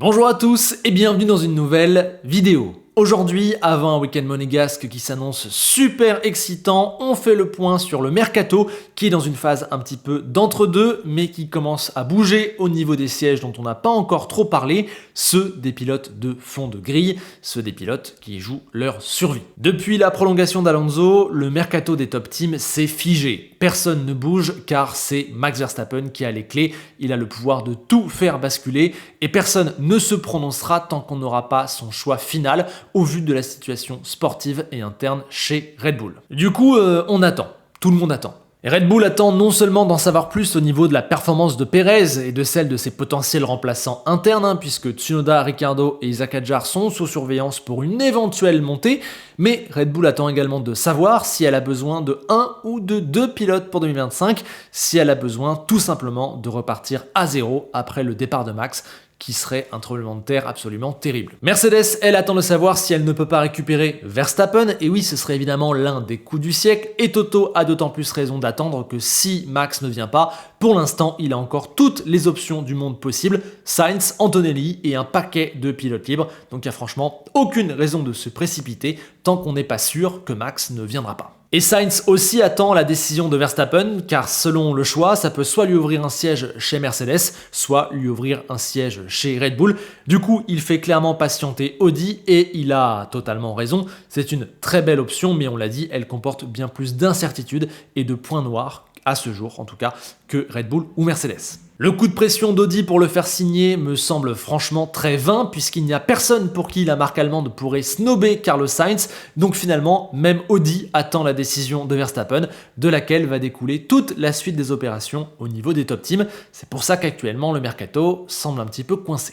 Bonjour à tous et bienvenue dans une nouvelle vidéo. Aujourd'hui, avant un week-end monégasque qui s'annonce super excitant, on fait le point sur le mercato qui est dans une phase un petit peu d'entre-deux, mais qui commence à bouger au niveau des sièges dont on n'a pas encore trop parlé, ceux des pilotes de fond de grille, ceux des pilotes qui jouent leur survie. Depuis la prolongation d'Alonso, le mercato des top teams s'est figé. Personne ne bouge car c'est Max Verstappen qui a les clés, il a le pouvoir de tout faire basculer et personne ne se prononcera tant qu'on n'aura pas son choix final au vu de la situation sportive et interne chez Red Bull. Du coup, on attend. Tout le monde attend. Et Red Bull attend non seulement d'en savoir plus au niveau de la performance de Pérez et de celle de ses potentiels remplaçants internes, puisque Tsunoda, Ricciardo et Isaac Hadjar sont sous surveillance pour une éventuelle montée, mais Red Bull attend également de savoir si elle a besoin de 1 ou de 2 pilotes pour 2025, si elle a besoin tout simplement de repartir à zéro après le départ de Max, qui serait un tremblement de terre absolument terrible. Mercedes, elle attend de savoir si elle ne peut pas récupérer Verstappen, et oui, ce serait évidemment l'un des coups du siècle, et Toto a d'autant plus raison d'attendre que si Max ne vient pas, pour l'instant, il a encore toutes les options du monde possible, Sainz, Antonelli et un paquet de pilotes libres, donc il n'y a franchement aucune raison de se précipiter tant qu'on n'est pas sûr que Max ne viendra pas. Et Sainz aussi attend la décision de Verstappen, car selon le choix, ça peut soit lui ouvrir un siège chez Mercedes, soit lui ouvrir un siège chez Red Bull. Du coup, il fait clairement patienter Audi, et il a totalement raison. C'est une très belle option, mais on l'a dit, elle comporte bien plus d'incertitudes et de points noirs, à ce jour en tout cas, que Red Bull ou Mercedes. Le coup de pression d'Audi pour le faire signer me semble franchement très vain, puisqu'il n'y a personne pour qui la marque allemande pourrait snober Carlos Sainz, donc finalement, même Audi attend la décision de Verstappen, de laquelle va découler toute la suite des opérations au niveau des top teams. C'est pour ça qu'actuellement le mercato semble un petit peu coincé.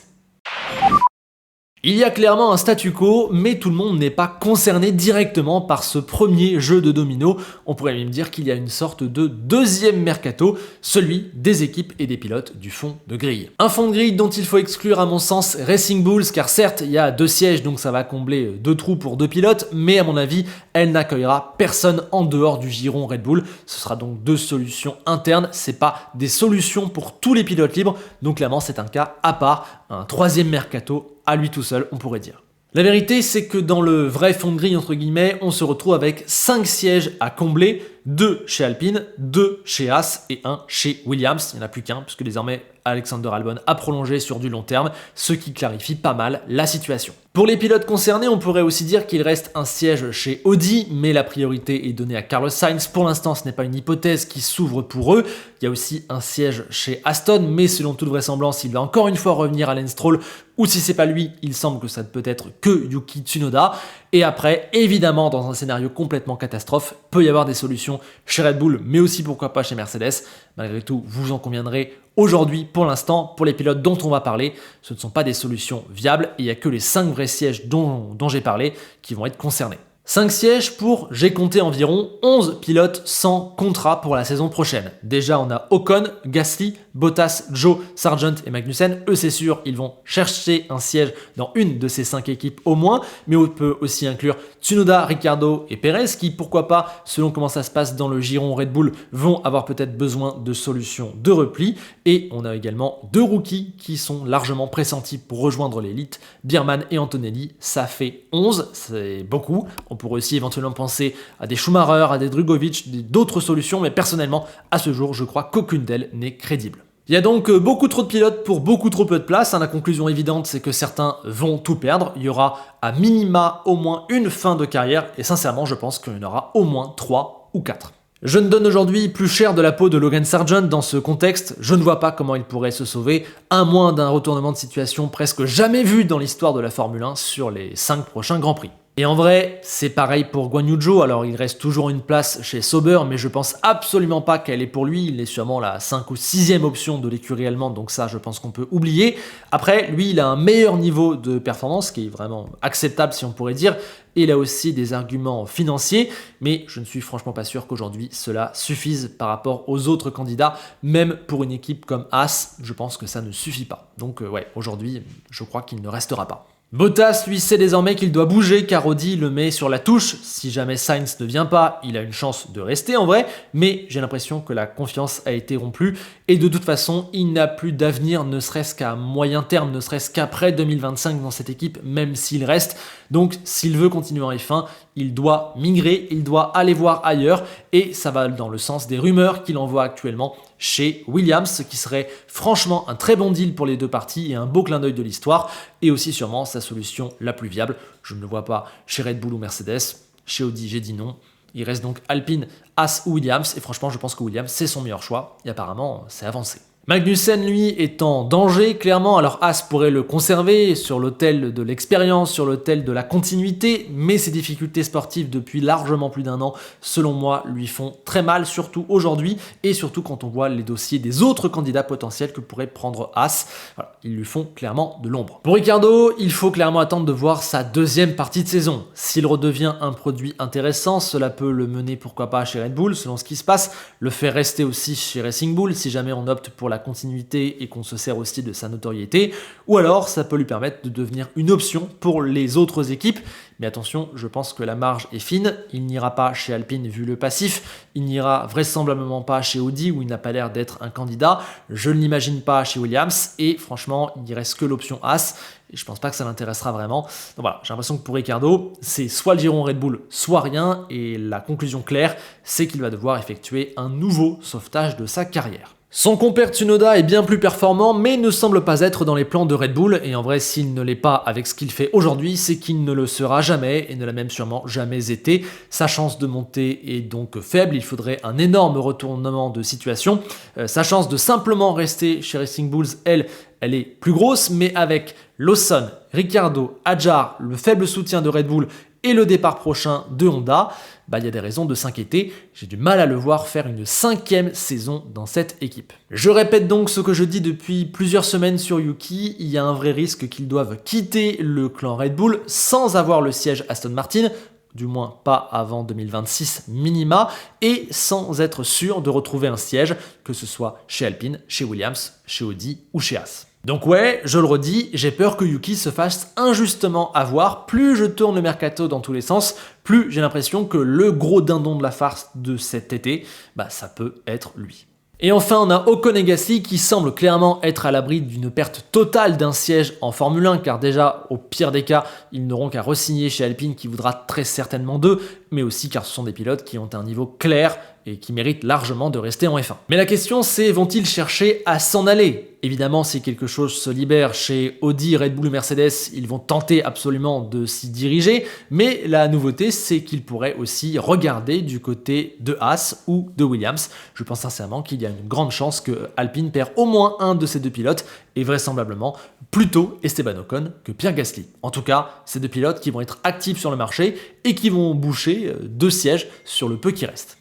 Il y a clairement un statu quo, mais tout le monde n'est pas concerné directement par ce premier jeu de domino. On pourrait même dire qu'il y a une sorte de deuxième mercato, celui des équipes et des pilotes du fond de grille. Un fond de grille dont il faut exclure à mon sens Racing Bulls, car certes il y a 2 sièges donc ça va combler 2 trous pour 2 pilotes, mais à mon avis elle n'accueillera personne en dehors du giron Red Bull. Ce sera donc 2 solutions internes, c'est pas des solutions pour tous les pilotes libres, donc clairement c'est un cas à part, un troisième mercato à lui tout seul, on pourrait dire. La vérité, c'est que dans le vrai fond de grille, entre guillemets, on se retrouve avec 5 sièges à combler, 2 chez Alpine, 2 chez Haas et 1 chez Williams. Il n'y en a plus qu'un, puisque désormais Alexander Albon a prolongé sur du long terme, ce qui clarifie pas mal la situation. Pour les pilotes concernés, on pourrait aussi dire qu'il reste un siège chez Audi, mais la priorité est donnée à Carlos Sainz. Pour l'instant, ce n'est pas une hypothèse qui s'ouvre pour eux. Il y a aussi un siège chez Aston, mais selon toute vraisemblance, il va encore une fois revenir à Lance Stroll, ou si c'est pas lui, il semble que ça ne peut être que Yuki Tsunoda. Et après, évidemment, dans un scénario complètement catastrophe, peut y avoir des solutions chez Red Bull, mais aussi pourquoi pas chez Mercedes. Malgré tout, vous en conviendrez, aujourd'hui, pour l'instant, pour les pilotes dont on va parler, ce ne sont pas des solutions viables, et il n'y a que les 5 vrais sièges dont j'ai parlé qui vont être concernés. 5 sièges pour, j'ai compté environ 11 pilotes sans contrat pour la saison prochaine. Déjà, on a Ocon, Gasly, Bottas, Joe, Sargent et Magnussen. Eux, c'est sûr, ils vont chercher un siège dans une de ces 5 équipes au moins, mais on peut aussi inclure Tsunoda, Ricciardo et Perez qui, pourquoi pas, selon comment ça se passe dans le giron Red Bull, vont avoir peut-être besoin de solutions de repli. Et on a également 2 rookies qui sont largement pressentis pour rejoindre l'élite, Bierman et Antonelli. Ça fait 11, c'est beaucoup. On pourrait aussi éventuellement penser à des Schumacher, à des Drugovic, d'autres solutions, mais personnellement, à ce jour, je crois qu'aucune d'elles n'est crédible. Il y a donc beaucoup trop de pilotes pour beaucoup trop peu de place. La conclusion évidente, c'est que certains vont tout perdre. Il y aura à minima au moins une fin de carrière, et sincèrement, je pense qu'il y en aura au moins 3 ou 4. Je ne donne aujourd'hui plus cher de la peau de Logan Sargent dans ce contexte, je ne vois pas comment il pourrait se sauver, à moins d'un retournement de situation presque jamais vu dans l'histoire de la Formule 1 sur les 5 prochains Grands Prix. Et en vrai, c'est pareil pour Guan Yu Zhou, alors il reste toujours une place chez Sauber, mais je pense absolument pas qu'elle est pour lui, il est sûrement la 5 ou 6e option de l'écurie allemande, donc ça je pense qu'on peut oublier. Après, lui il a un meilleur niveau de performance, qui est vraiment acceptable si on pourrait dire, et il a aussi des arguments financiers, mais je ne suis franchement pas sûr qu'aujourd'hui cela suffise par rapport aux autres candidats, même pour une équipe comme Haas, je pense que ça ne suffit pas. Donc ouais, aujourd'hui, je crois qu'il ne restera pas. Bottas, lui, sait désormais qu'il doit bouger car Audi le met sur la touche. Si jamais Sainz ne vient pas, il a une chance de rester en vrai, mais j'ai l'impression que la confiance a été rompue et de toute façon, il n'a plus d'avenir, ne serait-ce qu'à moyen terme, ne serait-ce qu'après 2025 dans cette équipe, même s'il reste. Donc, s'il veut continuer en F1, il doit migrer, il doit aller voir ailleurs et ça va dans le sens des rumeurs qu'il envoie actuellement chez Williams, ce qui serait franchement un très bon deal pour les deux parties et un beau clin d'œil de l'histoire et aussi sûrement sa solution la plus viable. Je ne le vois pas chez Red Bull ou Mercedes, chez Audi j'ai dit non. Il reste donc Alpine, Haas ou Williams et franchement je pense que Williams c'est son meilleur choix et apparemment c'est avancé. Magnussen, lui, est en danger, clairement. Alors Haas pourrait le conserver sur l'autel de l'expérience, sur l'autel de la continuité, mais ses difficultés sportives depuis largement plus d'1 an, selon moi, lui font très mal, surtout aujourd'hui, et surtout quand on voit les dossiers des autres candidats potentiels que pourrait prendre Haas. Voilà, ils lui font clairement de l'ombre. Pour Ricciardo, il faut clairement attendre de voir sa deuxième partie de saison. S'il redevient un produit intéressant, cela peut le mener, pourquoi pas, chez Red Bull, selon ce qui se passe, le faire rester aussi chez Racing Bull, si jamais on opte pour la continuité et qu'on se sert aussi de sa notoriété, ou alors ça peut lui permettre de devenir une option pour les autres équipes. Mais attention, je pense que la marge est fine, il n'ira pas chez Alpine vu le passif, il n'ira vraisemblablement pas chez Audi où il n'a pas l'air d'être un candidat, je ne l'imagine pas chez Williams et franchement il ne reste que l'option Haas et je pense pas que ça l'intéressera vraiment. Donc voilà, j'ai l'impression que pour Ricciardo, c'est soit le giron Red Bull, soit rien et la conclusion claire, c'est qu'il va devoir effectuer un nouveau sauvetage de sa carrière. Son compère Tsunoda est bien plus performant, mais ne semble pas être dans les plans de Red Bull, et en vrai, s'il ne l'est pas avec ce qu'il fait aujourd'hui, c'est qu'il ne le sera jamais, et ne l'a même sûrement jamais été. Sa chance de monter est donc faible, il faudrait un énorme retournement de situation. Sa chance de simplement rester chez Racing Bulls, elle est plus grosse, mais avec Lawson, Ricciardo, Hadjar, le faible soutien de Red Bull, et le départ prochain de Honda, il y a des raisons de s'inquiéter. J'ai du mal à le voir faire une 5e saison dans cette équipe. Je répète donc ce que je dis depuis plusieurs semaines sur Yuki, il y a un vrai risque qu'ils doivent quitter le clan Red Bull sans avoir le siège Aston Martin, du moins pas avant 2026 minima, et sans être sûr de retrouver un siège, que ce soit chez Alpine, chez Williams, chez Audi ou chez Haas. Donc ouais, je le redis, j'ai peur que Yuki se fasse injustement avoir. Plus je tourne le mercato dans tous les sens, plus j'ai l'impression que le gros dindon de la farce de cet été, ça peut être lui. Et enfin, on a Ocon et Gasly qui semblent clairement être à l'abri d'une perte totale d'un siège en Formule 1, car déjà, au pire des cas, ils n'auront qu'à re-signer chez Alpine qui voudra très certainement d'eux, mais aussi car ce sont des pilotes qui ont un niveau clair et qui méritent largement de rester en F1. Mais la question c'est, vont-ils chercher à s'en aller ? Évidemment, si quelque chose se libère chez Audi, Red Bull ou Mercedes, ils vont tenter absolument de s'y diriger, mais la nouveauté c'est qu'ils pourraient aussi regarder du côté de Haas ou de Williams. Je pense sincèrement qu'il y a une grande chance que Alpine perd au moins un de ces deux pilotes, et vraisemblablement plutôt Esteban Ocon que Pierre Gasly. En tout cas, ces deux pilotes qui vont être actifs sur le marché et qui vont boucher 2 sièges sur le peu qui reste.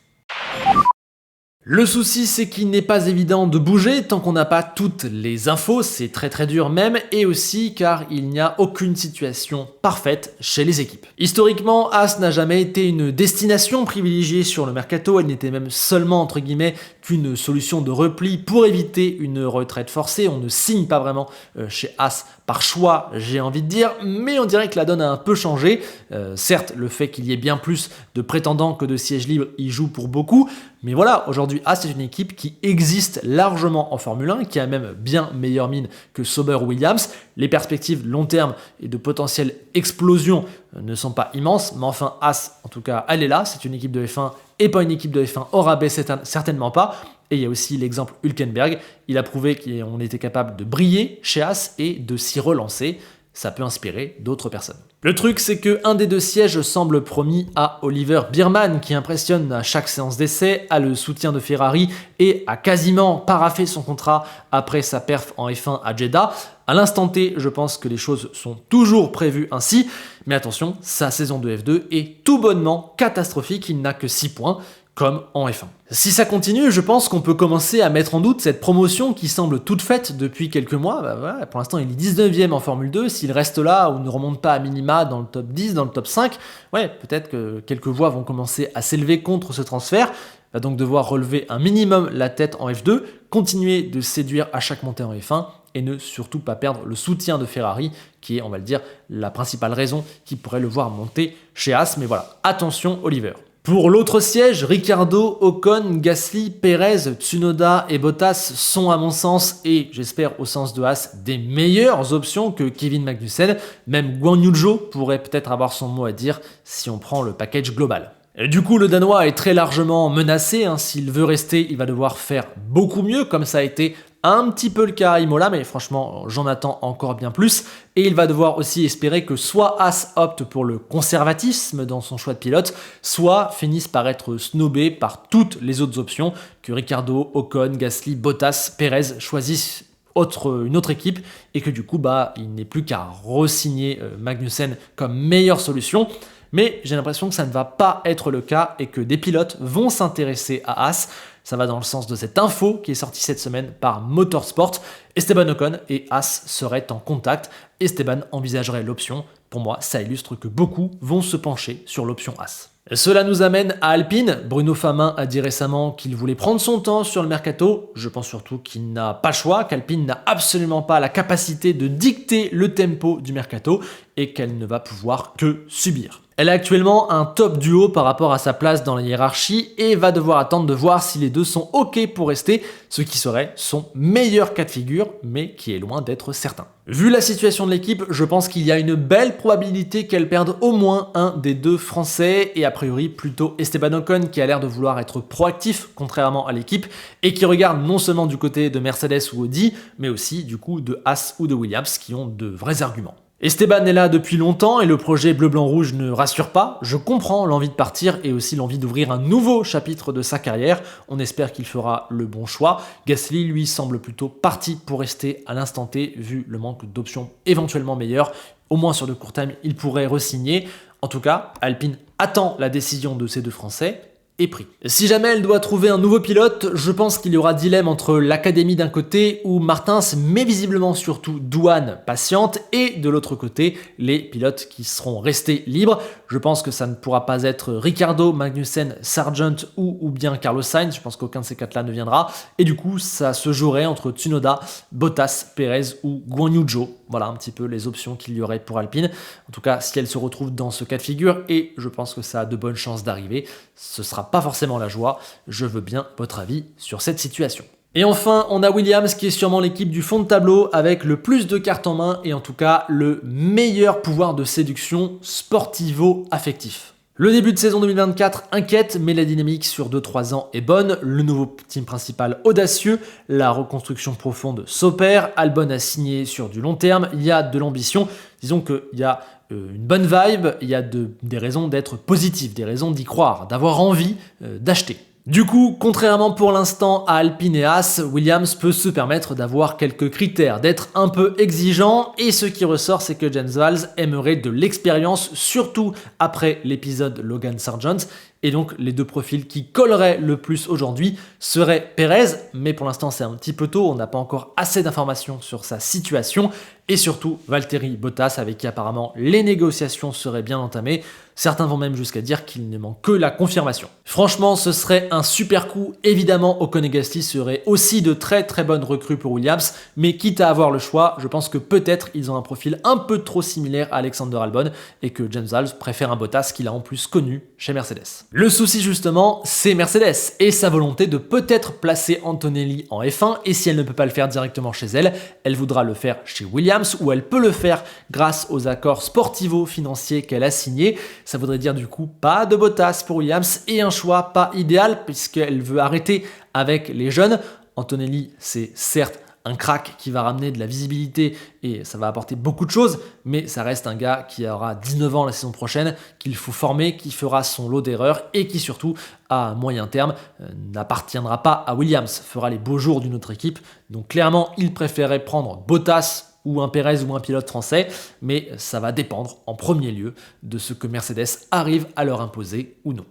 Le souci, c'est qu'il n'est pas évident de bouger tant qu'on n'a pas toutes les infos, c'est très dur même, et aussi car il n'y a aucune situation parfaite chez les équipes. Historiquement, Haas n'a jamais été une destination privilégiée sur le mercato, elle n'était même seulement entre guillemets qu'une solution de repli pour éviter une retraite forcée. On ne signe pas vraiment chez Haas par choix, j'ai envie de dire, mais on dirait que la donne a un peu changé. Certes, le fait qu'il y ait bien plus de prétendants que de sièges libres y joue pour beaucoup, mais voilà, aujourd'hui Haas est une équipe qui existe largement en Formule 1, qui a même bien meilleure mine que Sauber ou Williams. Les perspectives long terme et de potentielle explosion ne sont pas immenses, mais enfin Haas, en tout cas, elle est là, c'est une équipe de F1 et pas une équipe de F1 au rabais, certainement pas. Et il y a aussi l'exemple Hülkenberg, il a prouvé qu'on était capable de briller chez Haas et de s'y relancer. Ça peut inspirer d'autres personnes. Le truc, c'est qu'un des 2 sièges semble promis à Oliver Biermann, qui impressionne à chaque séance d'essai, a le soutien de Ferrari et a quasiment paraphé son contrat après sa perf en F1 à Jeddah. À l'instant T, je pense que les choses sont toujours prévues ainsi, mais attention, sa saison de F2 est tout bonnement catastrophique, il n'a que 6 points. Comme en F1. Si ça continue, je pense qu'on peut commencer à mettre en doute cette promotion qui semble toute faite depuis quelques mois. Voilà, pour l'instant, il est 19e en Formule 2. S'il reste là ou ne remonte pas à minima dans le top 10, dans le top 5, peut-être que quelques voix vont commencer à s'élever contre ce transfert. Il va donc devoir relever un minimum la tête en F2, continuer de séduire à chaque montée en F1 et ne surtout pas perdre le soutien de Ferrari, qui est, on va le dire, la principale raison qui pourrait le voir monter chez As. Mais voilà, attention Oliver. Pour l'autre siège, Ricciardo, Ocon, Gasly, Perez, Tsunoda et Bottas sont à mon sens, et j'espère au sens de As, des meilleures options que Kevin Magnussen. Même Guan Yu Zhou pourrait peut-être avoir son mot à dire si on prend le package global. Et du coup, le Danois est très largement menacé. S'il veut rester, il va devoir faire beaucoup mieux, comme ça a été un petit peu le cas à Imola, mais franchement, j'en attends encore bien plus. Et il va devoir aussi espérer que soit As opte pour le conservatisme dans son choix de pilote, soit finisse par être snobé par toutes les autres options, que Ricciardo, Ocon, Gasly, Bottas, Perez choisissent une autre équipe, et que du coup, il n'est plus qu'à re-signer Magnussen comme meilleure solution. Mais j'ai l'impression que ça ne va pas être le cas et que des pilotes vont s'intéresser à As. Ça va dans le sens de cette info qui est sortie cette semaine par Motorsport. Esteban Ocon et As seraient en contact. Esteban envisagerait l'option. Pour moi, ça illustre que beaucoup vont se pencher sur l'option As. Cela nous amène à Alpine. Bruno Famin a dit récemment qu'il voulait prendre son temps sur le mercato. Je pense surtout qu'il n'a pas le choix, qu'Alpine n'a absolument pas la capacité de dicter le tempo du mercato et qu'elle ne va pouvoir que subir. Elle a actuellement un top duo par rapport à sa place dans la hiérarchie et va devoir attendre de voir si les deux sont OK pour rester, ce qui serait son meilleur cas de figure, mais qui est loin d'être certain. Vu la situation de l'équipe, je pense qu'il y a une belle probabilité qu'elle perde au moins un des deux Français, et a priori plutôt Esteban Ocon qui a l'air de vouloir être proactif contrairement à l'équipe, et qui regarde non seulement du côté de Mercedes ou Audi, mais aussi du coup de Haas ou de Williams qui ont de vrais arguments. Esteban est là depuis longtemps et le projet bleu-blanc-rouge ne rassure pas. Je comprends l'envie de partir et aussi l'envie d'ouvrir un nouveau chapitre de sa carrière. On espère qu'il fera le bon choix. Gasly, lui, semble plutôt parti pour rester à l'instant T, vu le manque d'options éventuellement meilleures. Au moins sur le court terme, il pourrait re-signer. En tout cas, Alpine attend la décision de ces deux Français. Et pris. Si jamais elle doit trouver un nouveau pilote, je pense qu'il y aura dilemme entre l'académie d'un côté où Martins, mais visiblement surtout Douane patiente, et de l'autre côté, les pilotes qui seront restés libres. Je pense que ça ne pourra pas être Ricciardo, Magnussen, Sargent ou bien Carlos Sainz. Je pense qu'aucun de ces quatre-là ne viendra. Et du coup, ça se jouerait entre Tsunoda, Bottas, Perez ou Guan Yu Zhou. Voilà un petit peu les options qu'il y aurait pour Alpine. En tout cas, si elle se retrouve dans ce cas de figure, et je pense que ça a de bonnes chances d'arriver, ce sera pas forcément la joie. Je veux bien votre avis sur cette situation. Et enfin, on a Williams qui est sûrement l'équipe du fond de tableau avec le plus de cartes en main et en tout cas le meilleur pouvoir de séduction sportivo-affectif. Le début de saison 2024 inquiète, mais la dynamique sur 2-3 ans est bonne. Le nouveau team principal audacieux, la reconstruction profonde s'opère, Albon a signé sur du long terme, il y a de l'ambition. Disons qu'il y a une bonne vibe, il y a des raisons d'être positif, des raisons d'y croire, d'avoir envie d'acheter. Du coup, contrairement pour l'instant à Alpine et Haas, Williams peut se permettre d'avoir quelques critères, d'être un peu exigeant, et ce qui ressort, c'est que James Vowles aimerait de l'expérience, surtout après l'épisode Logan Sargent, et donc les deux profils qui colleraient le plus aujourd'hui seraient Perez, mais pour l'instant c'est un petit peu tôt, on n'a pas encore assez d'informations sur sa situation, et surtout Valtteri Bottas, avec qui apparemment les négociations seraient bien entamées. Certains vont même jusqu'à dire qu'il ne manque que la confirmation. Franchement, ce serait un super coup. Évidemment, Ocon et Gasly seraient aussi de très très bonnes recrues pour Williams, mais quitte à avoir le choix, je pense que peut-être ils ont un profil un peu trop similaire à Alexander Albon et que James Vowles préfère un Bottas qu'il a en plus connu chez Mercedes. Le souci justement, c'est Mercedes et sa volonté de peut-être placer Antonelli en F1, et si elle ne peut pas le faire directement chez elle, elle voudra le faire chez Williams, ou elle peut le faire grâce aux accords sportivo-financiers qu'elle a signés. Ça voudrait dire du coup pas de Bottas pour Williams et un choix pas idéal puisqu'elle veut arrêter avec les jeunes. Antonelli, c'est certes un crack qui va ramener de la visibilité et ça va apporter beaucoup de choses, mais ça reste un gars qui aura 19 ans la saison prochaine, qu'il faut former, qui fera son lot d'erreurs et qui surtout, à moyen terme, n'appartiendra pas à Williams, fera les beaux jours d'une autre équipe. Donc clairement, il préférait prendre Bottas ou un Perez ou un pilote français, mais ça va dépendre en premier lieu de ce que Mercedes arrive à leur imposer ou non.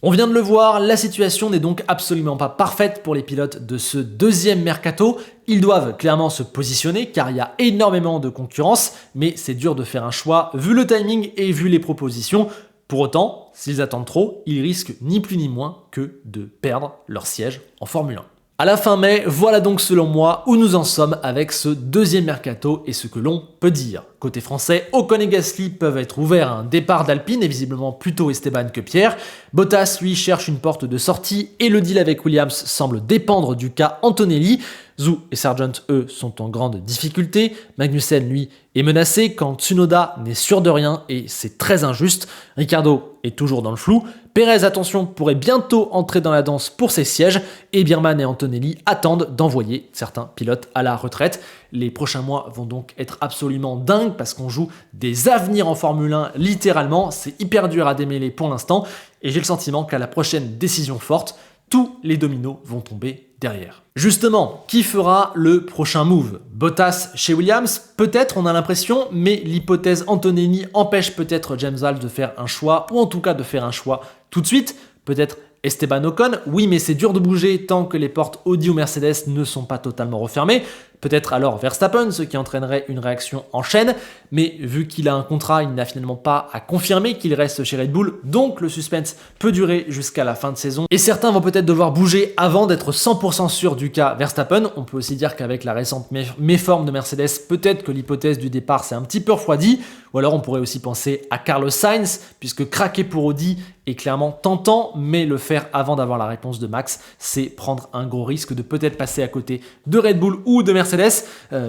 On vient de le voir, la situation n'est donc absolument pas parfaite pour les pilotes de ce deuxième mercato. Ils doivent clairement se positionner car il y a énormément de concurrence, mais c'est dur de faire un choix vu le timing et vu les propositions. Pour autant, s'ils attendent trop, ils risquent ni plus ni moins que de perdre leur siège en Formule 1. À la fin mai, voilà donc selon moi où nous en sommes avec ce deuxième mercato et ce que l'on peut dire. Côté français, Ocon et Gasly peuvent être ouverts à un départ d'Alpine et visiblement plutôt Esteban que Pierre. Bottas, lui, cherche une porte de sortie et le deal avec Williams semble dépendre du cas Antonelli. Zhou et Sargent, eux, sont en grande difficulté. Magnussen, lui, est menacé quand Tsunoda n'est sûr de rien et c'est très injuste. Ricciardo est toujours dans le flou. Pérez, attention, pourrait bientôt entrer dans la danse pour ses sièges. Et Birman et Antonelli attendent d'envoyer certains pilotes à la retraite. Les prochains mois vont donc être absolument dingues parce qu'on joue des avenirs en Formule 1 littéralement. C'est hyper dur à démêler pour l'instant. Et j'ai le sentiment qu'à la prochaine décision forte, tous les dominos vont tomber derrière. Justement, qui fera le prochain move? Bottas chez Williams? Peut-être, on a l'impression, mais l'hypothèse Antonelli empêche peut-être James Vowles de faire un choix, ou en tout cas de faire un choix tout de suite. Peut-être Esteban Ocon? Oui, mais c'est dur de bouger tant que les portes Audi ou Mercedes ne sont pas totalement refermées. Peut-être alors Verstappen, ce qui entraînerait une réaction en chaîne, mais vu qu'il a un contrat, il n'a finalement pas à confirmer qu'il reste chez Red Bull, donc le suspense peut durer jusqu'à la fin de saison. Et certains vont peut-être devoir bouger avant d'être 100% sûr du cas Verstappen. On peut aussi dire qu'avec la récente méforme de Mercedes, peut-être que l'hypothèse du départ s'est un petit peu refroidie, ou alors on pourrait aussi penser à Carlos Sainz, puisque craquer pour Audi est clairement tentant, mais le faire avant d'avoir la réponse de Max, c'est prendre un gros risque de peut-être passer à côté de Red Bull ou de Mercedes.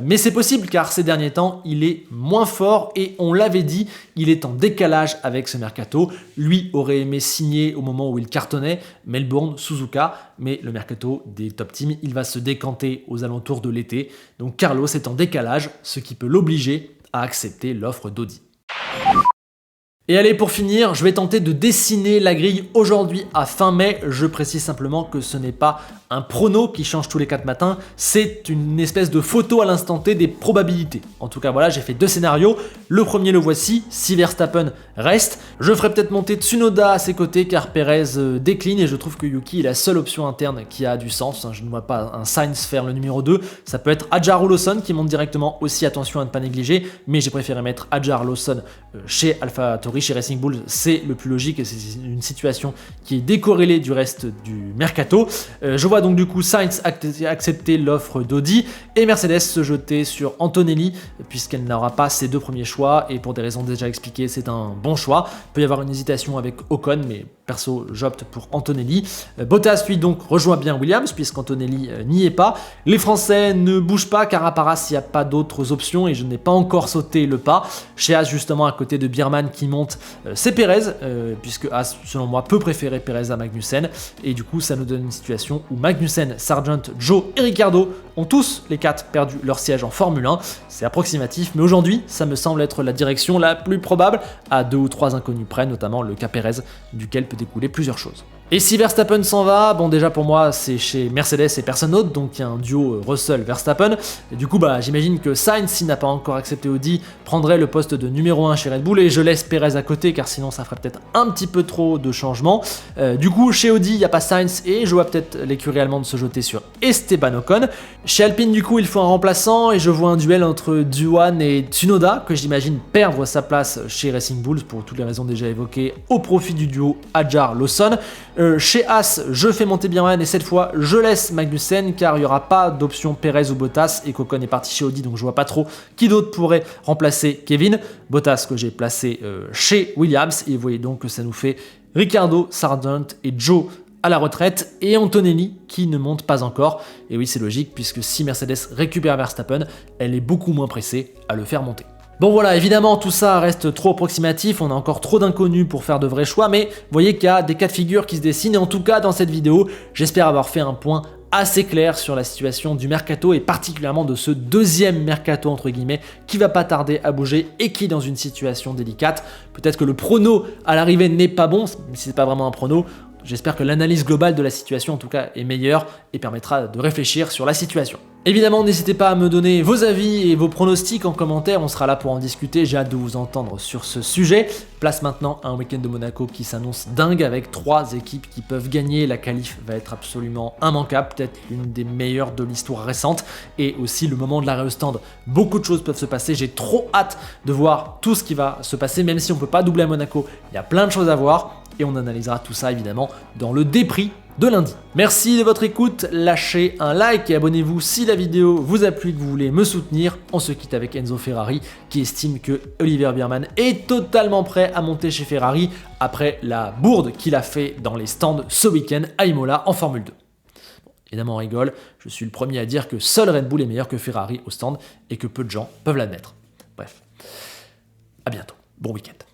Mais c'est possible car ces derniers temps, il est moins fort et on l'avait dit, il est en décalage avec ce mercato. Lui aurait aimé signer au moment où il cartonnait Melbourne, Suzuka, mais le mercato des top teams, il va se décanter aux alentours de l'été. Donc Carlos est en décalage, ce qui peut l'obliger à accepter l'offre d'Audi. Et allez, pour finir, je vais tenter de dessiner la grille aujourd'hui à fin mai. Je précise simplement que ce n'est pas un prono qui change tous les 4 matins, c'est une espèce de photo à l'instant T des probabilités. En tout cas, voilà, j'ai fait 2 scénarios. Le premier, le voici. Si Verstappen reste, je ferai peut-être monter Tsunoda à ses côtés car Pérez décline et je trouve que Yuki est la seule option interne qui a du sens. Je ne vois pas un Sainz faire le numéro 2. Ça peut être Hadjar ou Lawson qui monte directement aussi, attention à ne pas négliger, mais j'ai préféré mettre Hadjar Lawson chez AlphaTauri, chez Racing Bull, c'est le plus logique et c'est une situation qui est décorrélée du reste du mercato. Je vois donc du coup Sainz accepter l'offre d'Audi et Mercedes se jeter sur Antonelli puisqu'elle n'aura pas ses 2 premiers choix et pour des raisons déjà expliquées, c'est un bon choix. Il peut y avoir une hésitation avec Ocon, mais perso, j'opte pour Antonelli. Bottas, lui, donc, rejoint bien Williams, puisqu'Antonelli n'y est pas. Les Français ne bougent pas, car apparemment, il n'y a pas d'autres options, et je n'ai pas encore sauté le pas. Chez Haas, justement, à côté de Birman qui monte, c'est Pérez, puisque Haas, selon moi, peut préférer Pérez à Magnussen. Et du coup, ça nous donne une situation où Magnussen, Sargent, Zhou et Ricciardo ont tous, les 4, perdu leur siège en Formule 1. C'est approximatif, mais aujourd'hui, ça me semble être la direction la plus probable, à 2 ou 3 inconnus près, notamment le cas Pérez, duquel peut découler plusieurs choses. Et si Verstappen s'en va, bon déjà pour moi c'est chez Mercedes et personne d'autre, donc il y a un duo Russell-Verstappen. Et du coup j'imagine que Sainz, s'il n'a pas encore accepté Audi, prendrait le poste de numéro 1 chez Red Bull et je laisse Pérez à côté car sinon ça ferait peut-être un petit peu trop de changements. Du coup chez Audi il n'y a pas Sainz et je vois peut-être l'écurie allemande se jeter sur Esteban Ocon. Chez Alpine du coup il faut un remplaçant et je vois un duel entre Duan et Tsunoda que j'imagine perdre sa place chez Racing Bulls pour toutes les raisons déjà évoquées au profit du duo Hadjar-Lawson. Chez Haas, je fais monter Birman et cette fois, je laisse Magnussen car il n'y aura pas d'option Pérez ou Bottas et Ocon est parti chez Audi donc je vois pas trop qui d'autre pourrait remplacer Kevin. Bottas que j'ai placé chez Williams et vous voyez donc que ça nous fait Ricciardo, Sargent et Zhou à la retraite et Antonelli qui ne monte pas encore. Et oui, c'est logique puisque si Mercedes récupère Verstappen, elle est beaucoup moins pressée à le faire monter. Bon voilà, évidemment tout ça reste trop approximatif, on a encore trop d'inconnus pour faire de vrais choix, mais vous voyez qu'il y a des cas de figure qui se dessinent et en tout cas dans cette vidéo, j'espère avoir fait un point assez clair sur la situation du mercato et particulièrement de ce deuxième mercato entre guillemets qui va pas tarder à bouger et qui est dans une situation délicate. Peut-être que le prono à l'arrivée n'est pas bon, si c'est pas vraiment un prono. J'espère que l'analyse globale de la situation en tout cas est meilleure et permettra de réfléchir sur la situation. Évidemment, n'hésitez pas à me donner vos avis et vos pronostics en commentaire, on sera là pour en discuter, j'ai hâte de vous entendre sur ce sujet. Place maintenant à un week-end de Monaco qui s'annonce dingue avec 3 équipes qui peuvent gagner, la qualif va être absolument immanquable, peut-être l'une des meilleures de l'histoire récente et aussi le moment de l'arrêt au stand. Beaucoup de choses peuvent se passer, j'ai trop hâte de voir tout ce qui va se passer, même si on ne peut pas doubler à Monaco, il y a plein de choses à voir. et on analysera tout ça évidemment dans le débrief de lundi. Merci de votre écoute, lâchez un like et abonnez-vous si la vidéo vous a plu et que vous voulez me soutenir. On se quitte avec Enzo Ferrari qui estime que Oliver Biermann est totalement prêt à monter chez Ferrari après la bourde qu'il a fait dans les stands ce week-end à Imola en Formule 2. Bon, évidemment on rigole, je suis le premier à dire que seul Red Bull est meilleur que Ferrari au stand et que peu de gens peuvent l'admettre. Bref, à bientôt, bon week-end.